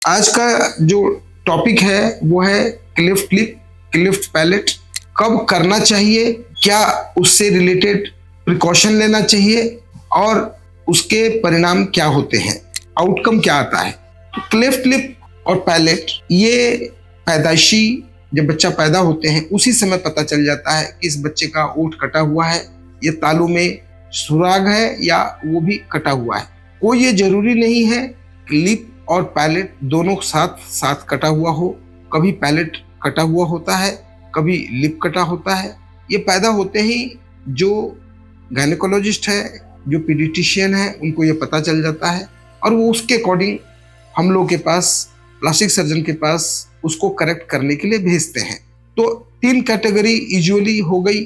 आज का जो टॉपिक है वो है क्लिफ्ट लिप, क्लिफ्ट पैलेट। कब करना चाहिए, क्या उससे रिलेटेड प्रिकॉशन लेना चाहिए और उसके परिणाम क्या होते हैं, आउटकम क्या आता है। तो क्लिफ्ट लिप और पैलेट ये पैदाइशी जब बच्चा पैदा होते हैं उसी समय पता चल जाता है कि इस बच्चे का ओंठ कटा हुआ है, ये तालू में सुराग है या वो भी कटा हुआ है। कोई ये जरूरी नहीं है कि लिप और पैलेट दोनों साथ साथ कटा हुआ हो। कभी पैलेट कटा हुआ होता है, कभी लिप कटा होता है। ये पैदा होते ही जो गायनेकोलॉजिस्ट है, जो पीडियाट्रिशियन है, उनको ये पता चल जाता है और वो उसके अकॉर्डिंग हम लोग के पास, प्लास्टिक सर्जन के पास उसको करेक्ट करने के लिए भेजते हैं। तो 3 कैटेगरी यूजुअली हो गई,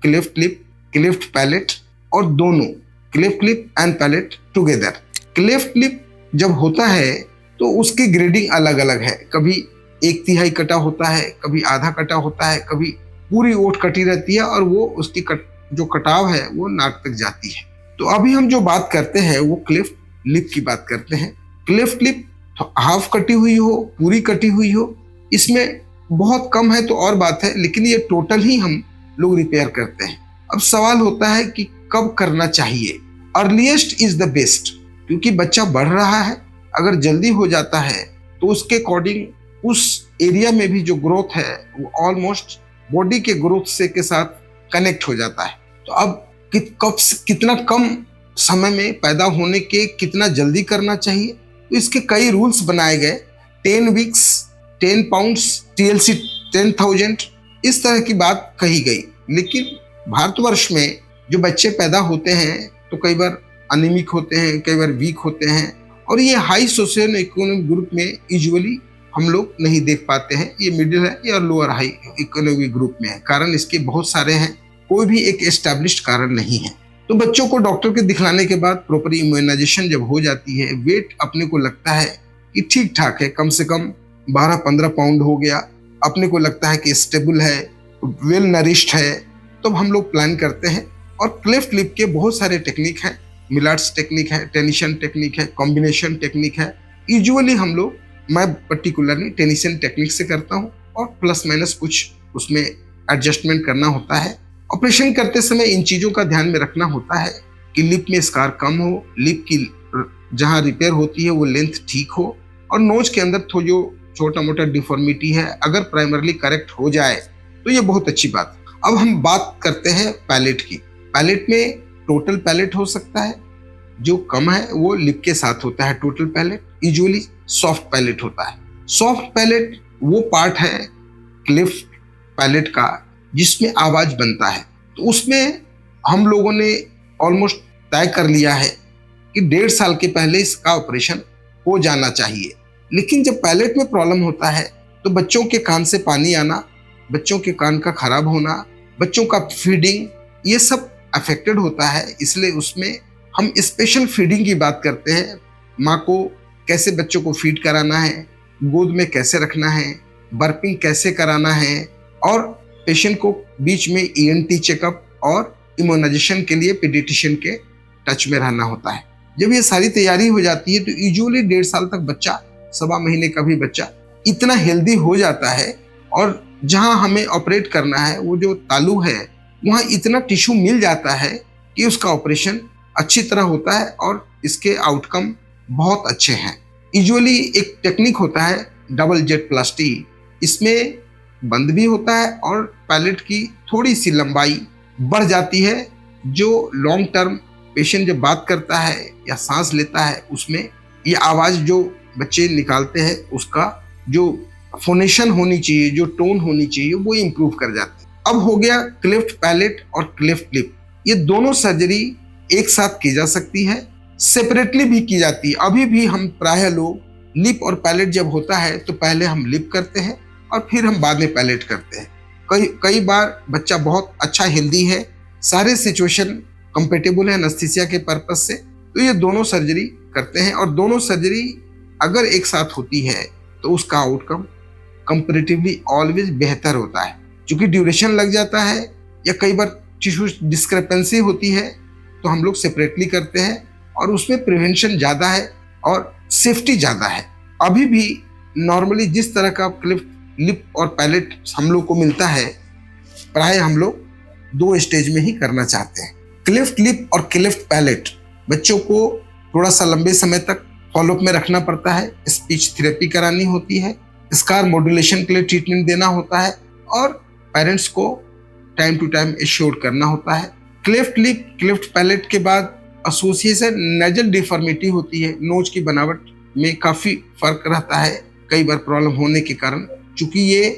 क्लिफ्ट लिप, क्लिफ्ट पैलेट और दोनों cleft lip and palate together. Cleft lip जब होता है तो उसकी ग्रेडिंग अलग अलग है। कभी 1/3 कटा होता है, कभी आधा कटा होता है, कभी पूरी ओंठ कटी रहती है और वो उसकी जो कटाव है वो नाक तक जाती है। तो अभी हम जो बात करते हैं वो क्लिफ्ट लिप की बात करते हैं। क्लिफ्ट लिप हाफ कटी हुई हो, पूरी कटी हुई हो, इसमें बहुत कम है तो और बात है, लेकिन ये टोटल ही हम लोग रिपेयर करते हैं। अब सवाल होता है कि कब करना चाहिए। अर्लीस्ट इज द बेस्ट, क्योंकि बच्चा बढ़ रहा है। अगर जल्दी हो जाता है तो उसके अकॉर्डिंग उस एरिया में भी जो ग्रोथ है वो ऑलमोस्ट बॉडी के ग्रोथ से के साथ कनेक्ट हो जाता है। तो अब कितना कम समय में पैदा होने के कितना जल्दी करना चाहिए, तो इसके कई रूल्स बनाए गए। 10 वीक्स, 10 पाउंड्स, TLC 10,000, इस तरह की बात कही गई। लेकिन भारतवर्ष में जो बच्चे पैदा होते हैं तो कई बार अनिमिक होते हैं, कई बार वीक होते हैं और ये हाई सोशियो इकोनॉमिक ग्रुप में यूजुअली हम लोग नहीं देख पाते हैं। ये मिडिल है या लोअर हाई इकोनॉमिक ग्रुप में है। कारण इसके बहुत सारे हैं, कोई भी एक एस्टैब्लिश्ड कारण नहीं है। तो बच्चों को डॉक्टर के दिखलाने के बाद प्रॉपर इम्यूनाइजेशन जब हो जाती है, वेट अपने को लगता है कि ठीक ठाक है, कम से कम 12-15 पाउंड हो गया, अपने को लगता है कि स्टेबल है, वेल नरिश्ड है, तो हम लोग प्लान करते हैं। और क्लिफ्ट लिप के बहुत सारे टेक्निक हैं। मिलार्ड्स टेक्निक है, टेनिशन टेक्निक है, कॉम्बिनेशन टेक्निक है। यूजुअली हम लोग, मैं पर्टिकुलरली टेनिशन टेक्निक से करता हूँ और प्लस माइनस कुछ उसमें एडजस्टमेंट करना होता है। ऑपरेशन करते समय इन चीज़ों का ध्यान में रखना होता है कि लिप में स्कार कम हो, लिप की जहाँ रिपेयर होती है वो लेंथ ठीक हो और नोज के अंदर थोड़ा जो छोटा मोटा डिफॉर्मिटी है अगर प्राइमरली करेक्ट हो जाए तो ये बहुत अच्छी बात। अब हम बात करते हैं पैलेट की। पैलेट में टोटल पैलेट हो सकता है, जो कम है वो लिप के साथ होता है total palate. Usually soft palate होता है। सॉफ्ट पैलेट वो पार्ट है क्लिफ्ट पैलेट का जिसमें आवाज बनता है। तो उसमें हम लोगों ने ऑलमोस्ट तय कर लिया है कि 1.5 साल के पहले इसका ऑपरेशन हो जाना चाहिए। लेकिन जब पैलेट में प्रॉब्लम होता है तो बच्चों के कान से पानी आना, बच्चों के कान का खराब होना, बच्चों का फीडिंग, ये सब अफेक्टेड होता है। इसलिए उसमें हम स्पेशल फीडिंग की बात करते हैं। माँ को कैसे बच्चों को फीड कराना है, गोद में कैसे रखना है, बर्पिंग कैसे कराना है और पेशेंट को बीच में ENT चेकअप और इम्यूनाइजेशन के लिए पीडियाट्रिशियन के टच में रहना होता है। जब ये सारी तैयारी हो जाती है तो यूजुअली 1.5 साल तक बच्चा, 1.25 महीने का भी बच्चा इतना हेल्दी हो जाता है और जहाँ हमें ऑपरेट करना है वो जो तालू है वहाँ इतना टिश्यू मिल जाता है कि उसका ऑपरेशन अच्छी तरह होता है और इसके आउटकम बहुत अच्छे हैं। यूजुअली एक टेक्निक होता है डबल जेट प्लास्टी, इसमें बंद भी होता है और पैलेट की थोड़ी सी लंबाई बढ़ जाती है। जो लॉन्ग टर्म पेशेंट जब बात करता है या सांस लेता है उसमें ये आवाज़ जो बच्चे निकालते हैं उसका जो फोनेशन होनी चाहिए, जो टोन होनी चाहिए, वो इम्प्रूव कर जाती है। अब हो गया क्लिफ्ट पैलेट और क्लिफ्ट लिप। ये दोनों सर्जरी एक साथ की जा सकती है, सेपरेटली भी की जाती है। अभी भी हम प्रायः लोग लिप और पैलेट जब होता है तो पहले हम लिप करते हैं और फिर हम बाद में पैलेट करते हैं। कई बार बच्चा बहुत अच्छा हेल्दी है, सारे सिचुएशन कंपेटेबल है एनेस्थीसिया के पर्पज से, तो ये दोनों सर्जरी करते हैं। और दोनों सर्जरी अगर एक साथ होती है तो उसका आउटकम कंपैरेटिवली ऑलवेज बेहतर होता है। क्योंकि ड्यूरेशन लग जाता है या कई बार टिश्यू डिस्क्रिपेंसी होती है तो हम लोग सेपरेटली करते हैं और उसमें प्रिवेंशन ज़्यादा है और सेफ्टी ज़्यादा है। अभी भी नॉर्मली जिस तरह का क्लिफ्ट लिप और पैलेट हम लोग को मिलता है, प्राय हम लोग 2 स्टेज में ही करना चाहते हैं। क्लिफ्ट लिप और क्लिफ्ट पैलेट बच्चों को थोड़ा सा लंबे समय तक फॉलोअप में रखना पड़ता है, स्पीच थेरेपी करानी होती है, स्कार मॉड्यूलेशन के लिए ट्रीटमेंट देना होता है और पेरेंट्स को टाइम टू टाइम एश्योर करना होता है। क्लिफ्ट लिप क्लिफ्ट पैलेट के बाद एसोसिएशन नेजल डिफॉर्मिटी होती है, नोज की बनावट में काफी फर्क रहता है कई बार प्रॉब्लम होने के कारण। चूंकि ये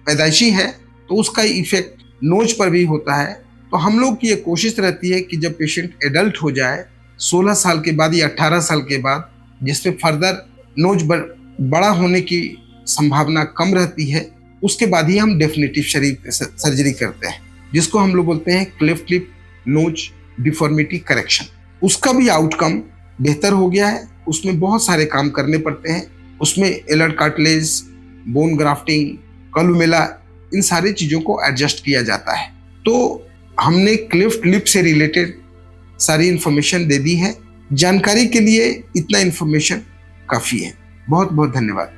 पैदाइशी है तो उसका इफेक्ट नोज पर भी होता है। तो हम लोग की ये कोशिश रहती है कि जब पेशेंट एडल्ट हो जाए 16 साल के बाद या 18 साल के बाद, जिसमें फर्दर नोज बड़ा होने की संभावना कम रहती है, उसके बाद ही हम डेफिनेटिव सर्जरी करते हैं, जिसको हम लोग बोलते हैं cleft lip nose deformity correction. उसका भी आउटकम बेहतर हो गया है। उसमें बहुत सारे काम करने पड़ते हैं। उसमें एलर्ट कार्टिलेज, बोन ग्राफ्टिंग, कलुमेला, इन सारी चीज़ों को एडजस्ट किया जाता है। तो हमने क्लिफ्ट लिप से रिलेटेड सारी इंफॉर्मेशन दे दी है। जानकारी के लिए इतना इंफॉर्मेशन काफ़ी है। बहुत बहुत धन्यवाद।